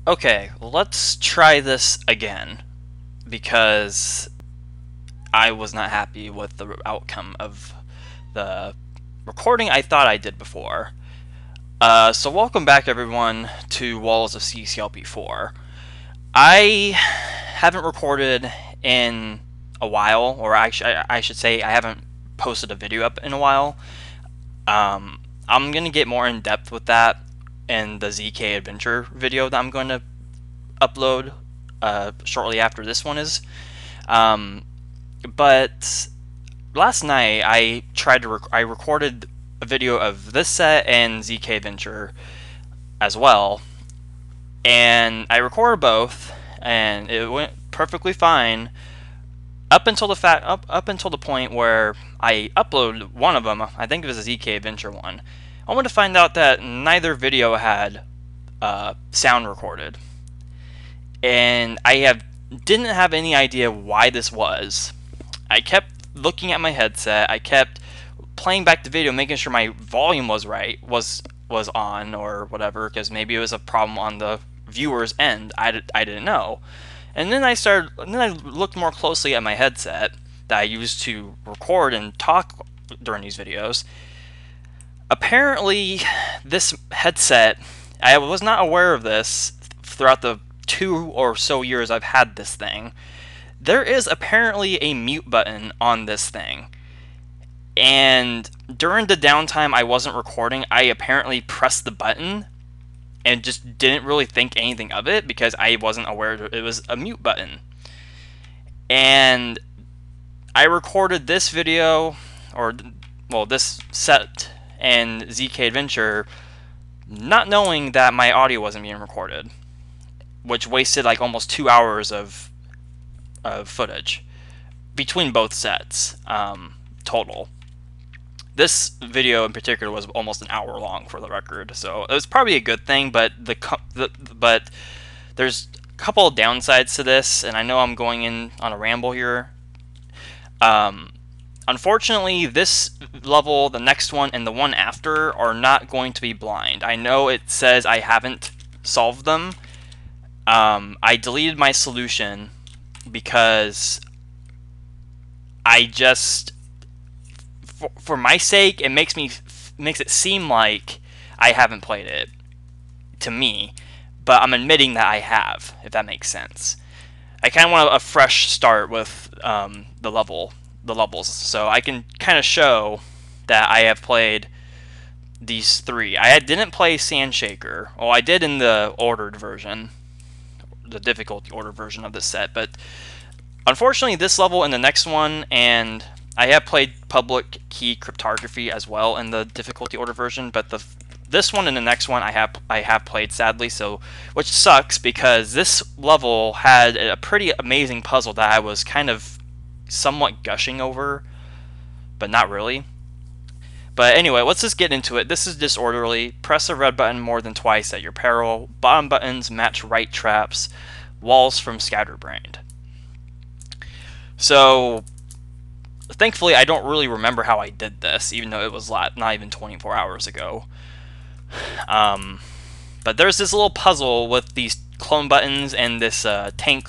Okay, let's try this again because I was not happy with the outcome of the recording I thought I did before. So welcome back everyone to Walls of CCLP4. I haven't recorded in a while, or I should say I haven't posted a video up in a while. I'm going to get more in depth with that in the ZK Adventure video that I'm going to upload shortly after this one is. Um, but last night I recorded a video of this set and ZK Adventure as well, and I recorded both, and it went perfectly fine up until up until the point where I uploaded one of them. I think it was a ZK Adventure one. I wanted to find out that neither video had sound recorded, and didn't have any idea why this was. I kept looking at my headset. I kept playing back the video, making sure my volume was right, was on or whatever, because maybe it was a problem on the viewer's end. I didn't know. And then I looked more closely at my headset that I used to record and talk during these videos. Apparently, this headset, I was not aware of this throughout the 2 or so years I've had this thing. There is apparently a mute button on this thing. And during the downtime I wasn't recording, I apparently pressed the button and just didn't really think anything of it because I wasn't aware it was a mute button. And I recorded this video, or well, this set and ZK Adventure, not knowing that my audio wasn't being recorded, which wasted like almost 2 hours of footage between both sets total. This video in particular was almost an hour long, for the record, so it was probably a good thing. But but there's a couple of downsides to this, and I know I'm going in on a ramble here. Unfortunately, this level, the next one, and the one after are not going to be blind. I know it says I haven't solved them. I deleted my solution because I just, for my sake, it makes it seem like I haven't played it to me, but I'm admitting that I have, if that makes sense. I kind of want a fresh start with the levels, so I can kind of show that I have played these three. I didn't play Sandshaker. Well, I did in the ordered version, the difficulty order version of this set, but unfortunately this level and the next one, and I have played public key cryptography as well in the difficulty order version, but this one and the next one I have played, sadly, so, which sucks because this level had a pretty amazing puzzle that I was kind of somewhat gushing over, but not really. But anyway, let's just get into it. This is disorderly. Press the red button more than twice at your peril. Bottom buttons match right traps. Walls from Scatterbrained. So, thankfully, I don't really remember how I did this, even though it was not even 24 hours ago. But there's this little puzzle with these clone buttons and this tank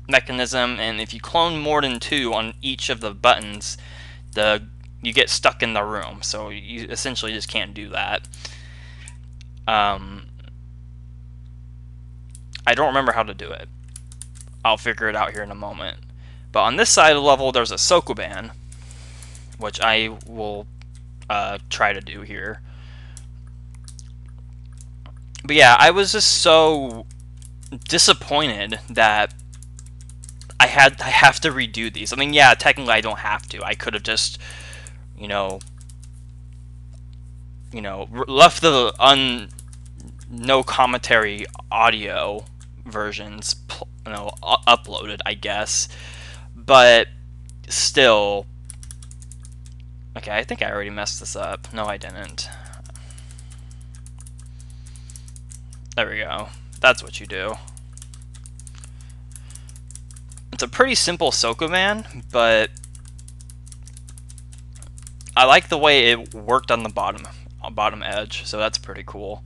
mechanism, and if you clone more than 2 on each of the buttons, you get stuck in the room, so you essentially just can't do that. I don't remember how to do it. I'll figure it out here in a moment. But on this side of the level, there's a Sokoban, which I will try to do here. But yeah, I was just so disappointed that I have to redo these. I mean, yeah, technically I don't have to. I could have just, left the no commentary audio versions, uploaded, I guess. But still, okay, I think I already messed this up. No, I didn't. There we go. That's what you do. It's a pretty simple Sokoban, but I like the way it worked on the bottom edge, so that's pretty cool.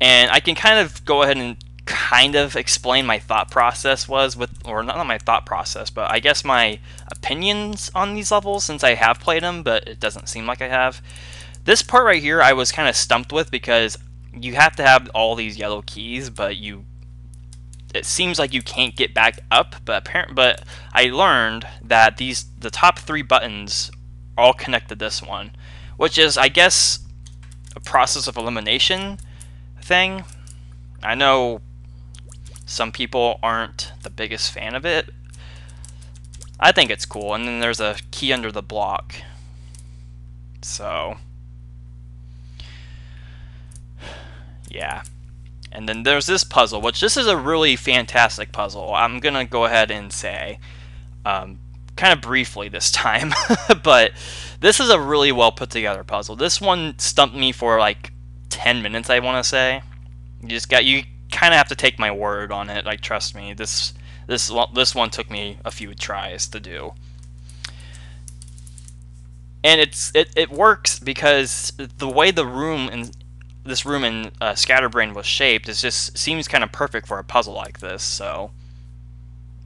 And I can kind of go ahead and kind of explain my thought process was with, or not my thought process, but I guess my opinions on these levels, since I have played them, but it doesn't seem like I have. This part right here I was kind of stumped with, because you have to have all these yellow keys, but it seems like you can't get back up. But I learned that the top 3 buttons all connect to this one, which is, I guess, a process of elimination thing. I know some people aren't the biggest fan of it. I think it's cool. And then there's a key under the block. So, yeah. And then there's this puzzle, which this is a really fantastic puzzle. I'm going to go ahead and say, kind of briefly this time, but this is a really well put together puzzle. This one stumped me for like 10 minutes, I want to say. You kind of have to take my word on it. Like, trust me, this one took me a few tries to do. And it works because the way the room in Scatterbrain was shaped, it just seems kind of perfect for a puzzle like this. So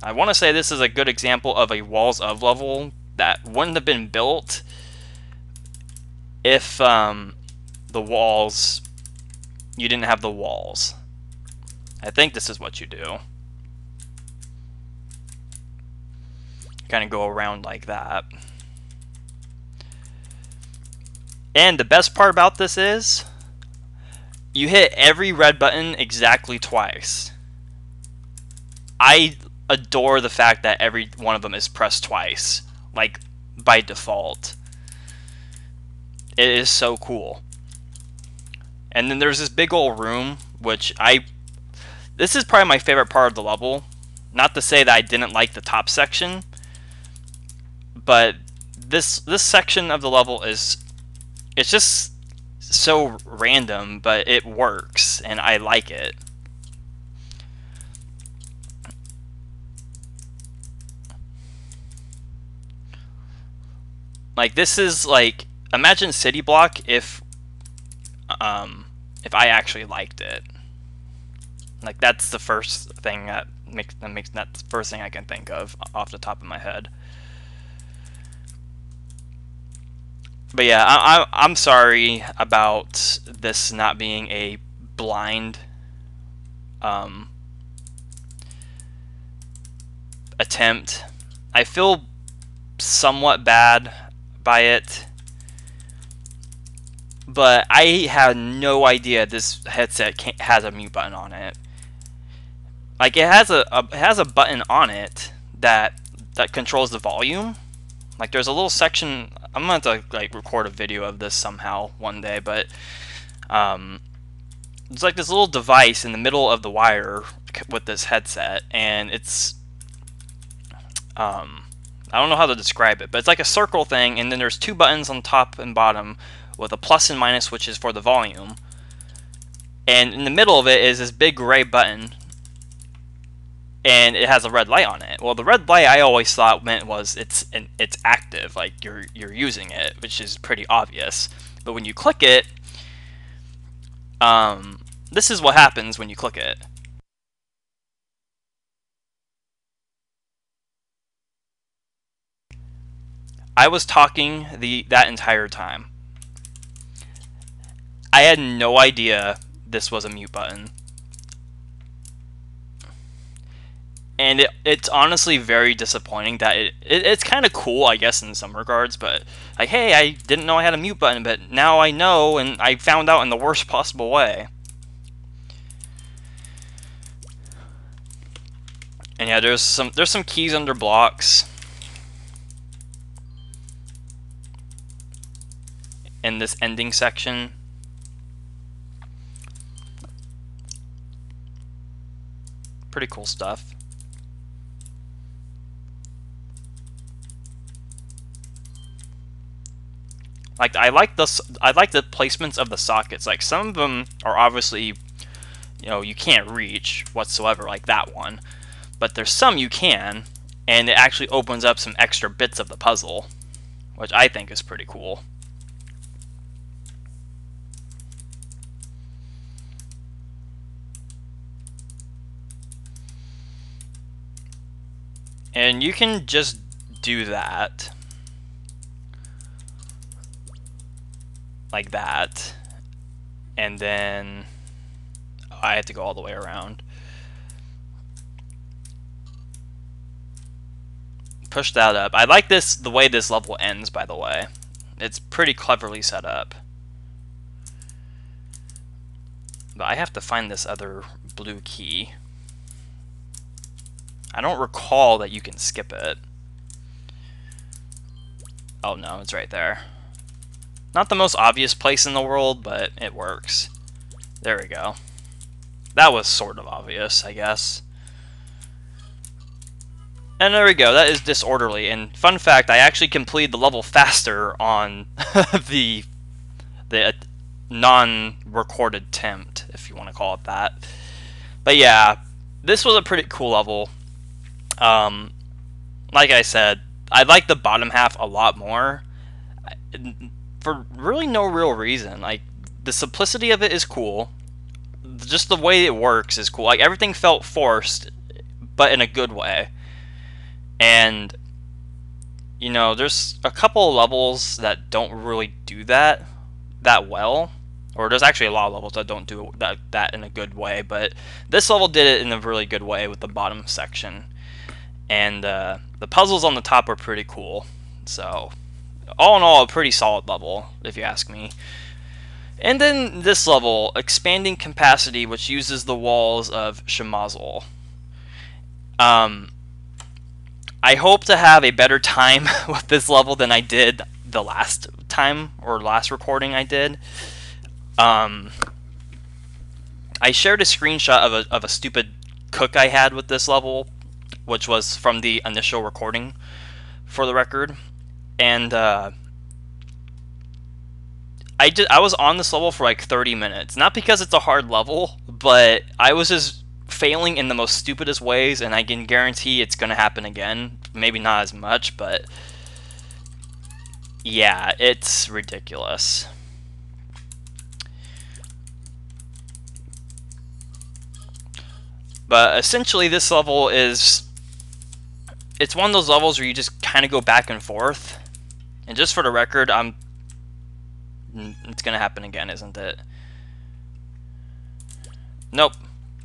I want to say this is a good example of a walls of level that wouldn't have been built if the walls, you didn't have the walls. I think this is what you do. Kind of go around like that. And the best part about this is you hit every red button exactly twice. I adore the fact that every one of them is pressed twice, like by default. It is so cool. And then there's this big old room, which this is probably my favorite part of the level. Not to say that I didn't like the top section, but this section of the level it's just so random, but it works, and I like it. Like, this is like, imagine City Block if I actually liked it. Like, that's the first thing that's the first thing I can think of off the top of my head. But yeah, I'm sorry about this not being a blind attempt. I feel somewhat bad by it, but I had no idea this headset has a mute button on it. Like, it has a button on it that controls the volume. Like, there's a little section. I'm gonna have to like record a video of this somehow one day, but it's like this little device in the middle of the wire with this headset, and it's I don't know how to describe it, but it's like a circle thing, and then there's 2 buttons on top and bottom with a plus and minus, which is for the volume. And in the middle of it is this big gray button, and it has a red light on it. Well, the red light I always thought meant was it's active, like you're using it, which is pretty obvious. But when you click it, this is what happens when you click it. I was talking that entire time. I had no idea this was a mute button. And it's honestly very disappointing that it's kind of cool, I guess, in some regards, but like, hey, I didn't know I had a mute button, but now I know, and I found out in the worst possible way. And yeah, there's some keys under blocks in this ending section. Pretty cool stuff. Like, I like the placements of the sockets. Like, some of them are obviously, you can't reach whatsoever, like that one. But there's some you can, and it actually opens up some extra bits of the puzzle, which I think is pretty cool. And you can just do that. Like that. And then I have to go all the way around. Push that up. I like this, the way this level ends, by the way. It's pretty cleverly set up. But I have to find this other blue key. I don't recall that you can skip it. Oh no, it's right there. Not the most obvious place in the world, but it works. There we go. That was sort of obvious, I guess. And there we go, that is disorderly. And fun fact, I actually completed the level faster on the non-recorded attempt, if you want to call it that. But yeah, this was a pretty cool level. Like I said, I like the bottom half a lot more. For really no real reason. Like, the simplicity of it is cool. Just the way it works is cool. Like, everything felt forced, but in a good way. And, you know, there's a couple of levels that don't really do that well. Or there's actually a lot of levels that don't do that in a good way. But this level did it in a really good way with the bottom section. And the puzzles on the top are pretty cool. So, all in all, a pretty solid level, if you ask me. And then this level, Expanding Capacity, which uses the walls of Shemazel. I hope to have a better time with this level than I did the last time, or last recording I did. I shared a screenshot of a stupid cook I had with this level, which was from the initial recording, for the record. And I was on this level for like 30 minutes. Not because it's a hard level, but I was just failing in the most stupidest ways, and I can guarantee it's going to happen again. Maybe not as much, but yeah, it's ridiculous. But essentially this level is, it's one of those levels where you just kind of go back and forth. And just for the record, it's going to happen again, isn't it? Nope.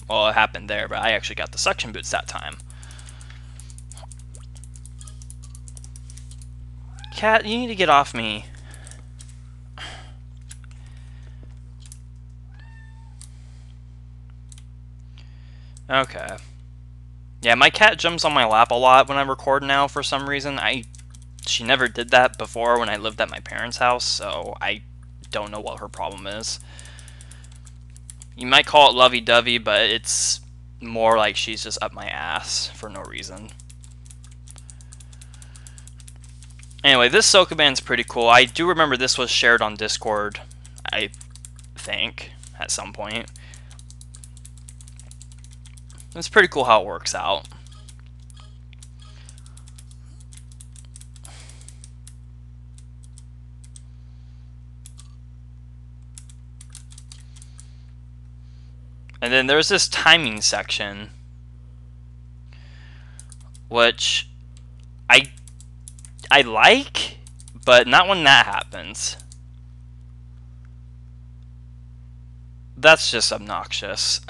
Well, it happened there, but I actually got the suction boots that time. Cat, you need to get off me. Okay. Yeah, my cat jumps on my lap a lot when I record now for some reason. She never did that before when I lived at my parents' house, so I don't know what her problem is. You might call it lovey-dovey, but it's more like she's just up my ass for no reason. Anyway, this Sokoban's pretty cool. I do remember this was shared on Discord, I think, at some point. It's pretty cool how it works out. And then there's this timing section, which I like, but not when that happens. That's just obnoxious.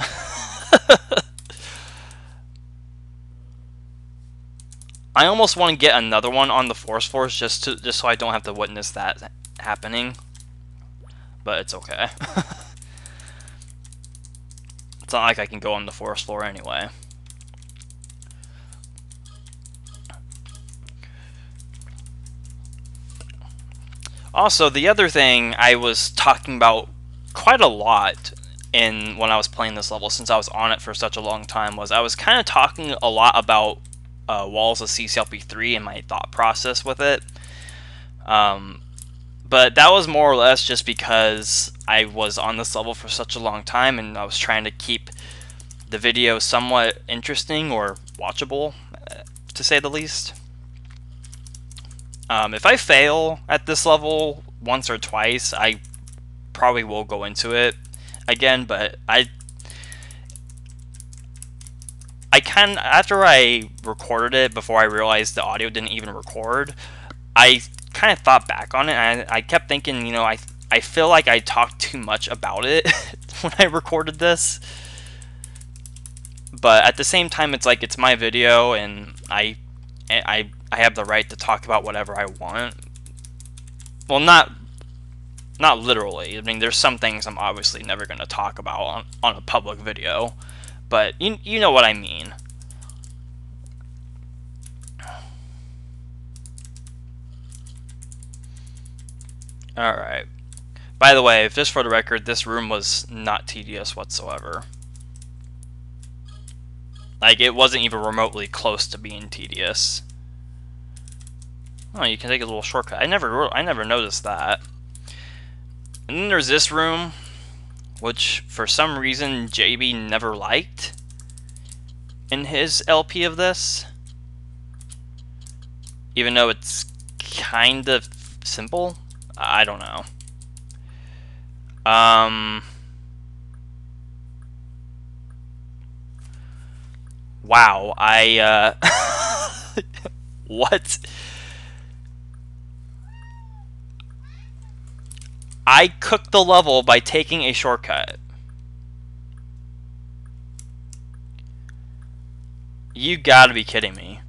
I almost want to get another one on the Force Floors just so I don't have to witness that happening. But it's okay. It's not like I can go on the Force Floor anyway. Also, the other thing I was talking about quite a lot when I was playing this level, since I was on it for such a long time, was I was kind of talking a lot about walls of CCLP4 and my thought process with it. But that was more or less just because I was on this level for such a long time and I was trying to keep the video somewhat interesting or watchable, to say the least. If I fail at this level once or twice, I probably will go into it again, but after I recorded it, before I realized the audio didn't even record, I kind of thought back on it, and I kept thinking, you know, I feel like I talked too much about it when I recorded this. But at the same time, it's like, it's my video, and I have the right to talk about whatever I want. Well, not literally. I mean, there's some things I'm obviously never going to talk about on a public video, but you know what I mean. Alright. By the way, just for the record, this room was not tedious whatsoever. Like, it wasn't even remotely close to being tedious. Oh, you can take a little shortcut. I never noticed that. And then there's this room, which for some reason JB never liked in his LP of this. Even though it's kind of simple. I don't know. Wow, what? I cooked the level by taking a shortcut. You gotta be kidding me.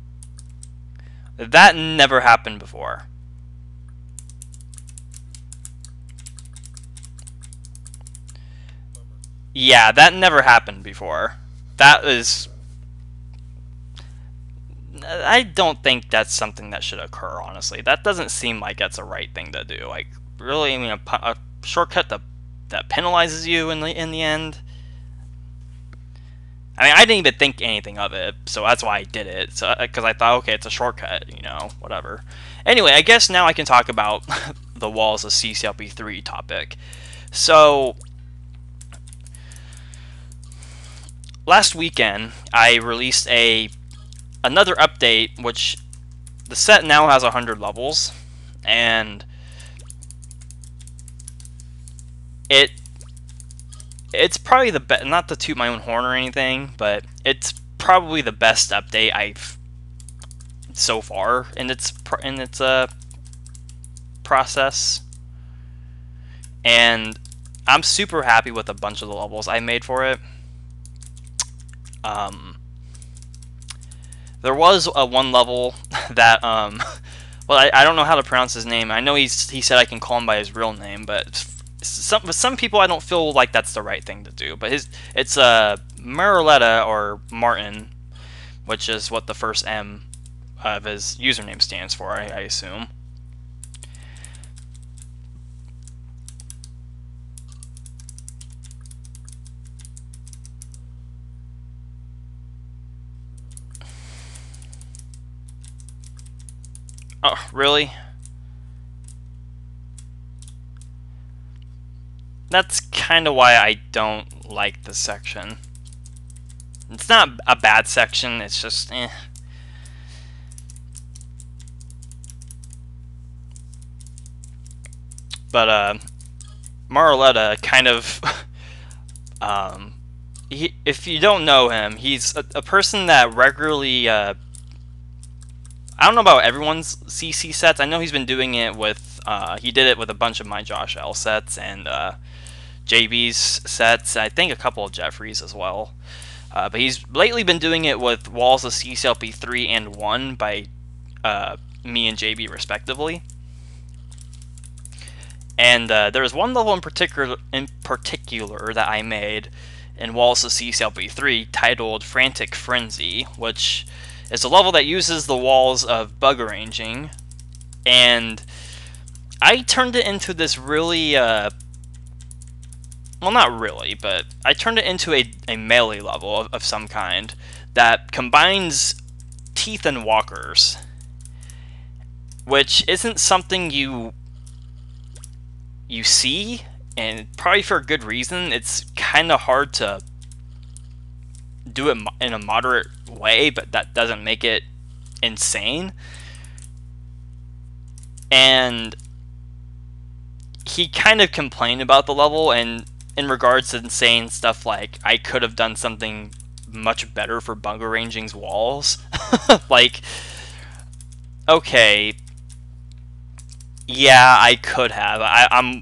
That never happened before. Yeah, that never happened before. That is... I don't think that's something that should occur, honestly. That doesn't seem like that's a right thing to do. Like, really, I mean, a shortcut that penalizes you in the end. I mean, I didn't even think anything of it, so that's why I did it. So, because I thought, okay, it's a shortcut, you know, whatever. Anyway, I guess now I can talk about the walls of CCLP4 topic. So, last weekend, I released another update, which the set now has 100 levels, and it's probably the best, not to toot my own horn or anything, but it's probably the best update I've so far in its process, and I'm super happy with a bunch of the levels I made for it. There was one level that well, I don't know how to pronounce his name. I know he said I can call him by his real name, but some people I don't feel like that's the right thing to do. But it's Maroletta, or Martin, which is what the first M of his username stands for, I assume. Oh, really? That's kind of why I don't like this section. It's not a bad section, it's just, eh. But, Maroletta kind of, if you don't know him, he's a person that regularly, I don't know about everyone's CC sets. I know he's been doing it with, he did it with a bunch of my Josh L sets and JB's sets. I think a couple of Jeffrey's as well. But he's lately been doing it with walls of CCLP3 and 1 by me and JB respectively. And there was one level in particular that I made in walls of CCLP3 titled Frantic Frenzy, which is a level that uses the walls of bug arranging, and I turned it into this really, well, not really, but I turned it into a melee level of some kind that combines teeth and walkers, which isn't something you see, and probably for a good reason. It's kind of hard to do it in a moderate way, but that doesn't make it insane. And he kind of complained about the level, and in regards to saying stuff like, I could have done something much better for bug arranging's walls. Like, okay, yeah, I could have. I'm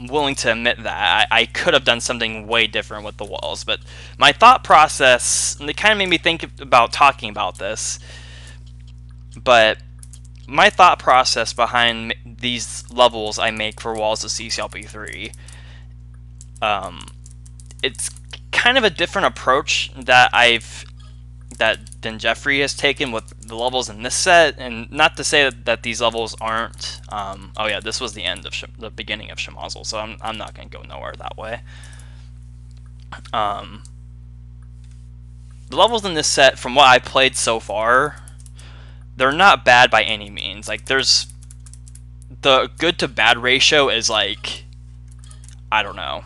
willing to admit that. I could have done something way different with the walls, but my thought process, it kind of made me think about talking about this, but my thought process behind these levels I make for walls of CCLP3, it's kind of a different approach than Jeffrey has taken with the levels in this set, and not to say that these levels aren't. Oh yeah, this was the end of the beginning of Shemazel, so I'm not going to go nowhere that way. The levels in this set, from what I played so far, they're not bad by any means. Like, there's the good to bad ratio is like, I don't know.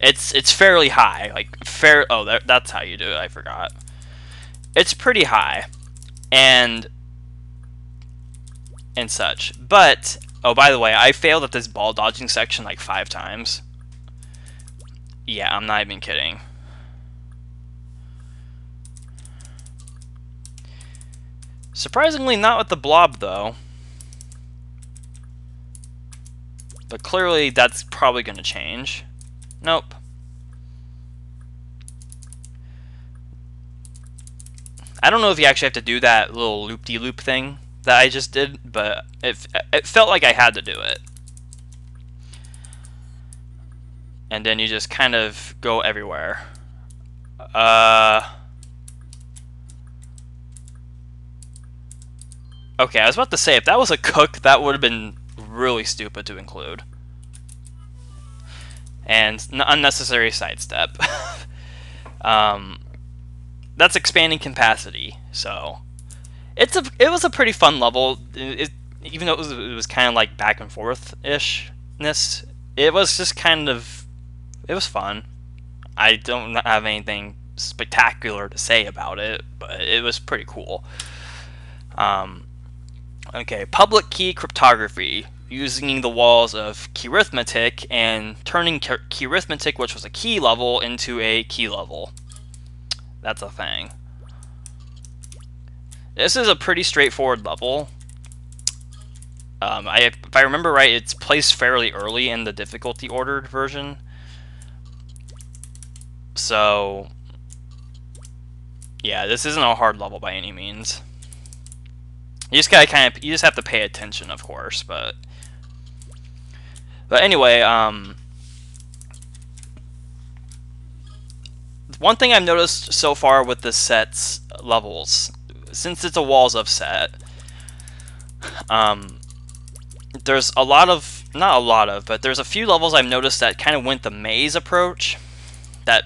It's fairly high, like fair. Oh, that's how you do it. I forgot. It's pretty high, and such. But oh, by the way, I failed at this ball dodging section like 5 times. Yeah, I'm not even kidding. Surprisingly, not with the blob though. But clearly, that's probably going to change. Nope. I don't know if you actually have to do that little loop-de-loop thing that I just did, but it felt like I had to do it. And then you just kind of go everywhere. Okay, I was about to say, if that was a cook, that would have been really stupid to include. And unnecessary sidestep. That's expanding capacity, so it was a pretty fun level. Even though it was kind of like back and forth ishness, it was just kind of, it was fun. I don't have anything spectacular to say about it, but it was pretty cool. Okay, public key cryptography, using the walls of key arithmetic and turning key arithmetic, which was a key level, into a key level. That's a thing. This is a pretty straightforward level. If I remember right, it's placed fairly early in the difficulty ordered version. So, yeah, this isn't a hard level by any means. You just gotta you just have to pay attention, of course, but anyway, one thing I've noticed so far with this set's levels, since it's a walls of set, there's a lot of, not a lot of, but there's a few levels I've noticed that kind of went the maze approach, that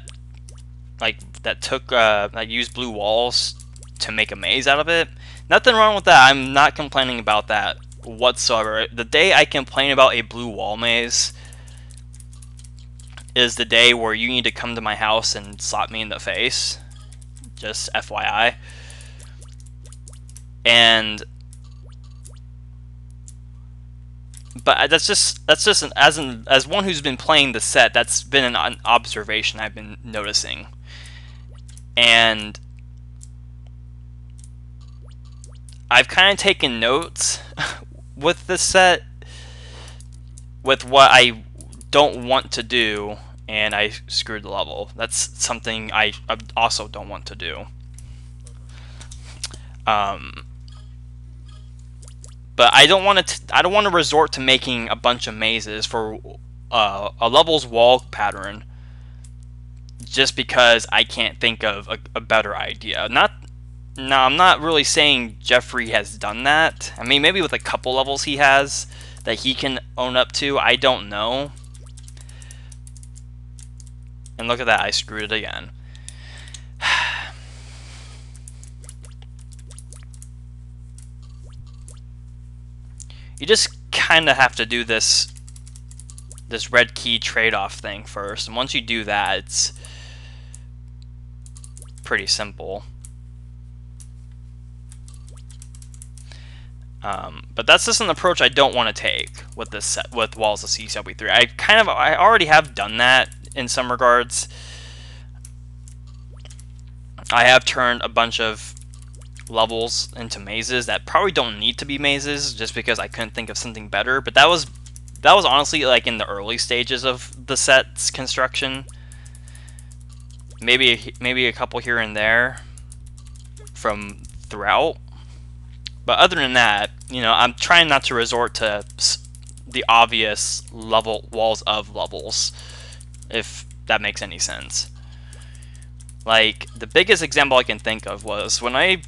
used blue walls to make a maze out of it. Nothing wrong with that. I'm not complaining about that whatsoever. The day I complain about a blue wall maze is the day where you need to come to my house and slap me in the face. Just FYI. But that's just as one who's been playing the set, that's been an observation I've been noticing. And I've kind of taken notes with this set, with what I don't want to do, and I screwed the level. That's something I also don't want to do. But I don't want to resort to making a bunch of mazes for a level's wall pattern just because I can't think of a better idea. No, I'm not really saying Jeffrey has done that. I mean, maybe with a couple levels he has that he can own up to. I don't know. And look at that, I screwed it again. You just kind of have to do this red key trade-off thing first. And once you do that, it's pretty simple. But that's just an approach I don't want to take with this set, with walls of CCLP3. I already have done that in some regards, I have turned a bunch of levels into mazes that probably don't need to be mazes, just because I couldn't think of something better. But that was honestly like in the early stages of the set's construction. Maybe a couple here and there from throughout. But other than that, you know, I'm trying not to resort to the obvious walls of levels, if that makes any sense. Like, the biggest example I can think of was when I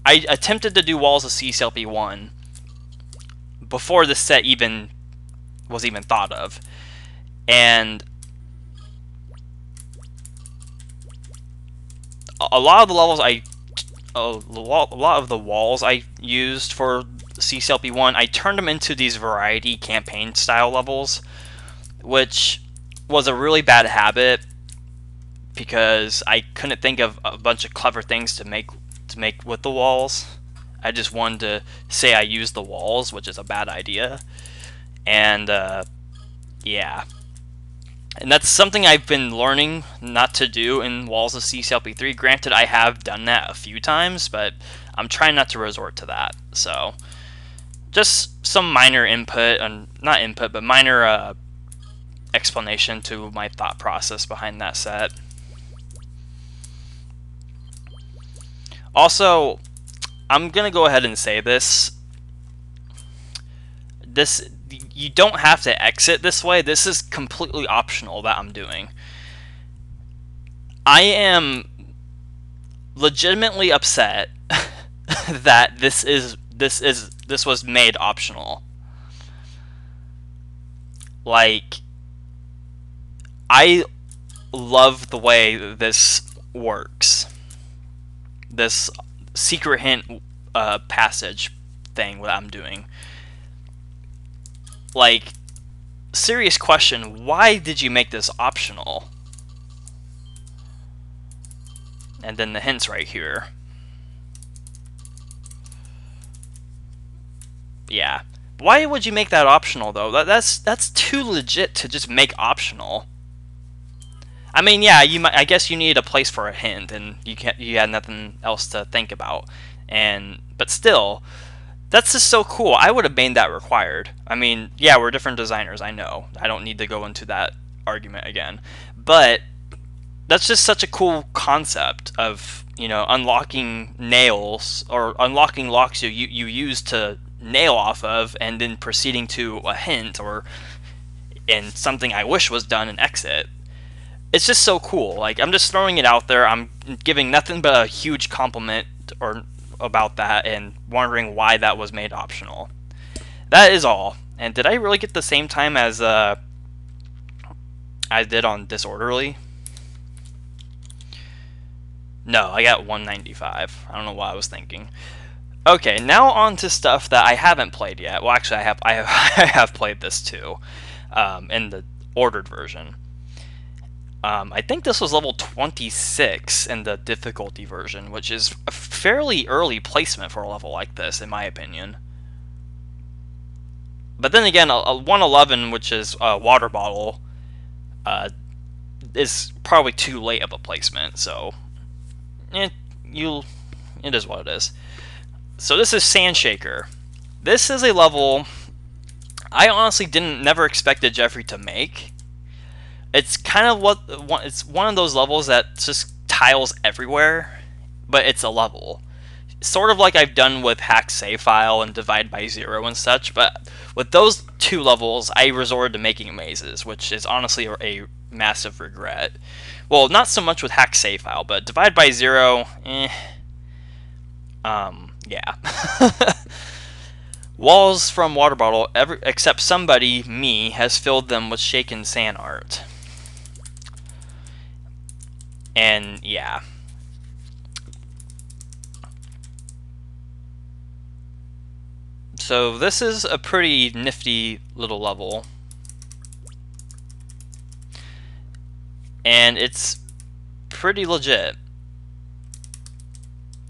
attempted to do walls of CCLP1 before the set was even thought of, and a lot of the levels a lot of the walls I used for CCLP1, I turned them into these variety campaign style levels, which was a really bad habit because I couldn't think of a bunch of clever things to make with the walls. I just wanted to say I used the walls, which is a bad idea. And yeah. And that's something I've been learning not to do in Walls of CCLP3. Granted, I have done that a few times, but I'm trying not to resort to that. So, just some minor input, not input, but minor explanation to my thought process behind that set. Also, I'm going to go ahead and say this. You don't have to exit this way. This is completely optional that I'm doing. I am legitimately upset that this was made optional. Like, I love the way this works. This secret hint passage thing that I'm doing. Like, serious question, why did you make this optional? And then the hints right here. Yeah. Why would you make that optional, though? That's too legit to just make optional. I mean, yeah, I guess you need a place for a hint, and you had nothing else to think about. But still, that's just so cool. I would have made that required. I mean, yeah, we're different designers, I know. I don't need to go into that argument again. But that's just such a cool concept of, you know, unlocking nails or unlocking locks you use to nail off of, and then proceeding to a hint and something I wish was done in exit. It's just so cool. Like, I'm just throwing it out there. I'm giving nothing but a huge compliment about that, and wondering why that was made optional. That is all. And did I really get the same time as I did on Disorderly? No, I got 195. I don't know what I was thinking. Okay, now on to stuff that I haven't played yet. Well, actually, I have played this too, in the ordered version. I think this was level 26 in the difficulty version, which is a fairly early placement for a level like this, in my opinion. But then again, a 111, which is a water bottle, is probably too late of a placement, so it is what it is. So this is Sandshaker. This is a level I honestly never expected Jeffrey to make. It's kind of it's one of those levels that just tiles everywhere, but it's a level. Sort of like I've done with Hack Save File and Divide by Zero and such, but with those two levels, I resorted to making mazes, which is honestly a massive regret. Well, not so much with Hack Save File, but Divide by Zero, yeah. Walls from Water Bottle, except somebody, me, has filled them with shaken sand art. And yeah. So this is a pretty nifty little level. And it's pretty legit.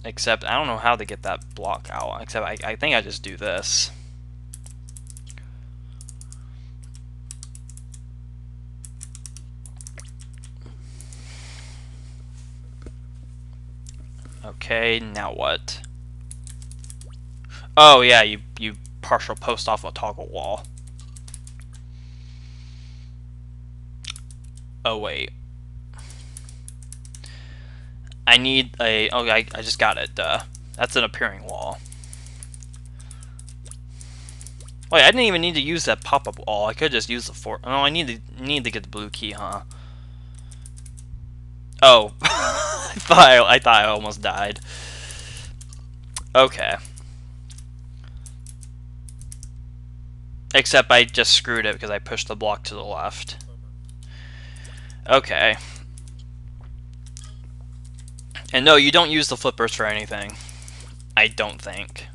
Except I don't know how to get that block out. Except I think I just do this. Okay, now what? Oh yeah, you partial post off a toggle wall. Oh wait. I need a... Oh, I just got it. That's an appearing wall. Wait, I didn't even need to use that pop-up wall. I could just use the four... Oh, I need to get the blue key, huh? Oh. I thought I almost died. Okay. Except I just screwed it because I pushed the block to the left. Okay. And no, you don't use the flippers for anything. I don't think.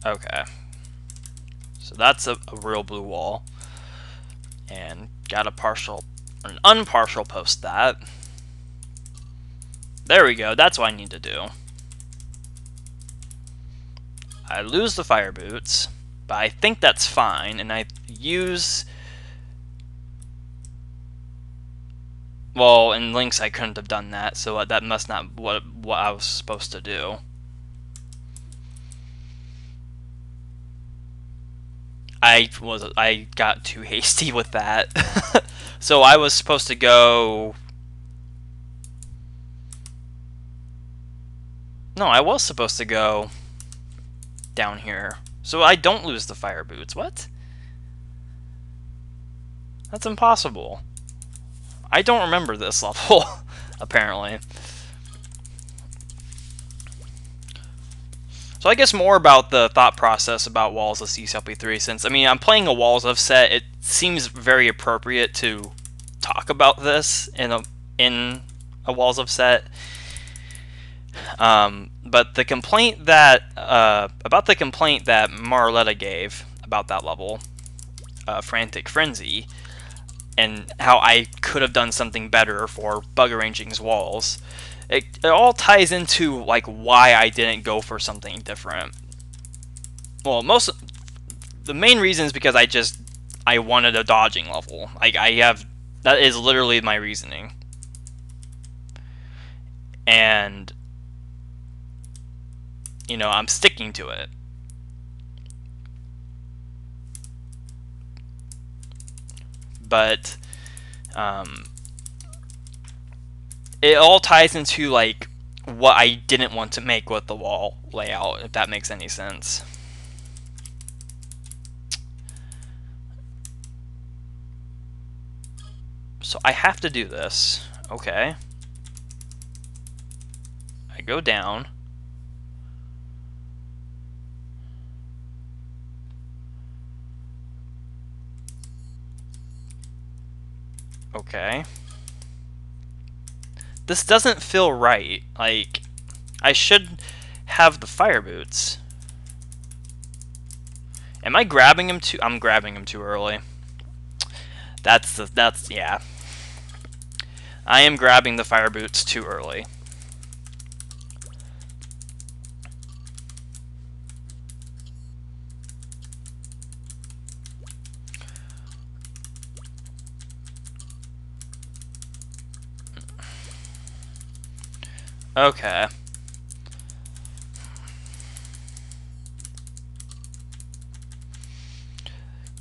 Okay. So that's a real blue wall. And got an unpartial post that. There we go, that's what I need to do. I lose the fire boots, but I think that's fine, and I use... Well, in Lynx I couldn't have done that, so that must not what I was supposed to do. I got too hasty with that. So I was supposed to go... No, I was supposed to go down here. So I don't lose the fire boots. What? That's impossible. I don't remember this level, apparently. So I guess more about the thought process about walls of CCLP3, since, I mean, I'm playing a walls of set, it seems very appropriate to talk about this in a walls of set. But the complaint that, about the complaint that Marletta gave about that level, Frantic Frenzy, and how I could have done something better for bug arranging's walls, it all ties into like why I didn't go for something different. Well, the main reason is because I wanted a dodging level. Like that is literally my reasoning. And you know, I'm sticking to it. But it all ties into like what I didn't want to make with the wall layout, if that makes any sense. So I have to do this. Okay. I go down. Okay. This doesn't feel right. Like, I should have the fire boots. Am I grabbing him too? I'm grabbing him too early. Yeah. I am grabbing the fire boots too early. Okay.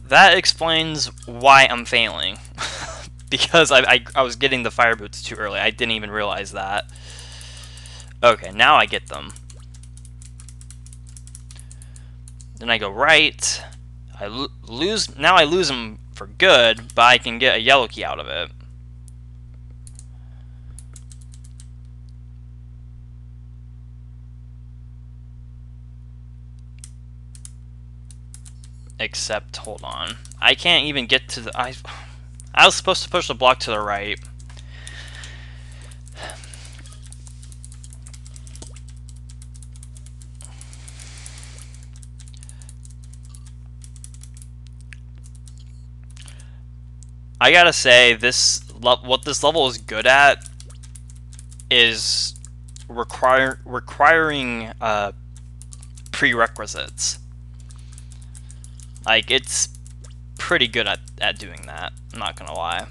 That explains why I'm failing. Because I was getting the fire boots too early. I didn't even realize that. Okay, now I get them. Then I go right. Now I lose them for good, but I can get a yellow key out of it. Except, hold on. I can't even get to the... I was supposed to push the block to the right. I gotta say, what this level is good at is requiring prerequisites. Like, it's pretty good at doing that, I'm not gonna lie.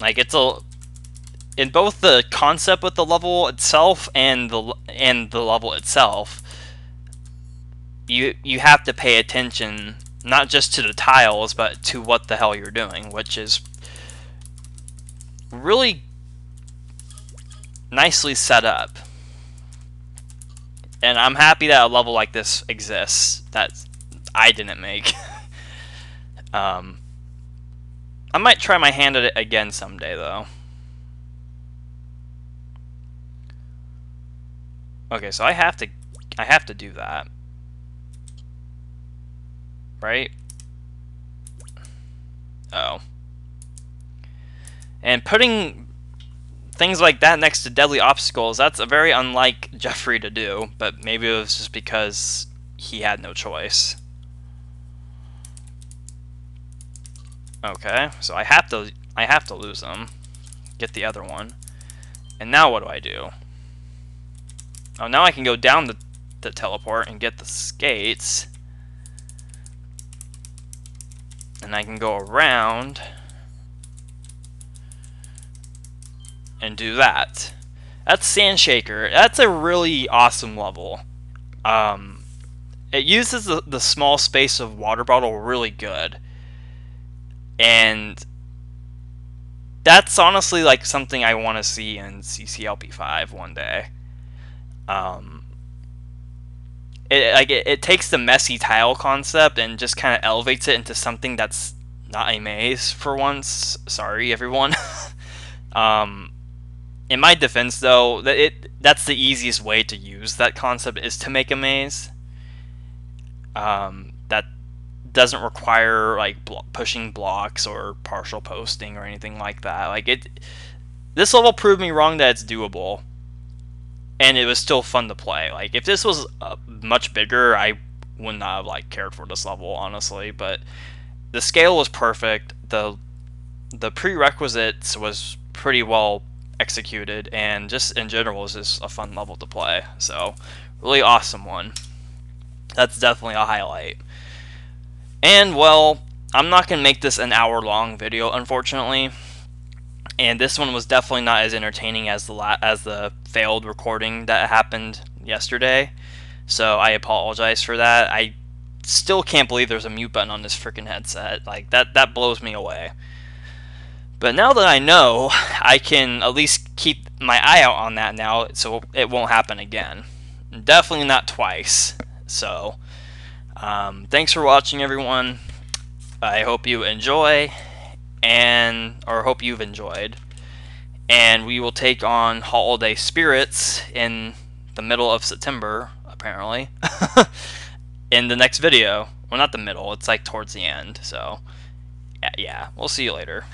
Like, it's in both the concept with the level itself and the level itself, you have to pay attention not just to the tiles, but to what the hell you're doing, which is really nicely set up. And I'm happy that a level like this exists that I didn't make. I might try my hand at it again someday, though. Okay, so I have to do that, right? Oh. And putting things like that next to deadly obstacles, that's a very unlike Jeffrey to do, but maybe it was just because he had no choice. Okay, so I have to lose them. Get the other one. And now what do I do? Oh, now I can go down the teleport and get the skates. And I can go around and do that. That's Sandshaker. That's a really awesome level. It uses the small space of water bottle really good. And that's honestly like something I want to see in CCLP4 one day. It takes the messy tile concept and just kind of elevates it into something that's not a maze for once. Sorry, everyone. In my defense, though, that's the easiest way to use that concept is to make a maze. That doesn't require like pushing blocks or partial posting or anything like that. Like this level proved me wrong that it's doable. And it was still fun to play. Like, if this was much bigger, I would not have like cared for this level, honestly. But the scale was perfect. The prerequisites was pretty well executed, and just in general, it was just a fun level to play. So, really awesome one. That's definitely a highlight. And well, I'm not gonna make this an hour-long video, unfortunately. And this one was definitely not as entertaining as the failed recording that happened yesterday. So I apologize for that. I still can't believe there's a mute button on this freaking headset. Like that blows me away. But now that I know, I can at least keep my eye out on that now, so it won't happen again. Definitely not twice. So thanks for watching, everyone. I hope you enjoy. Or hope you've enjoyed. And we will take on Holiday Spirits in the middle of September, apparently, in the next video. Well, not the middle, it's like towards the end. So, yeah, we'll see you later.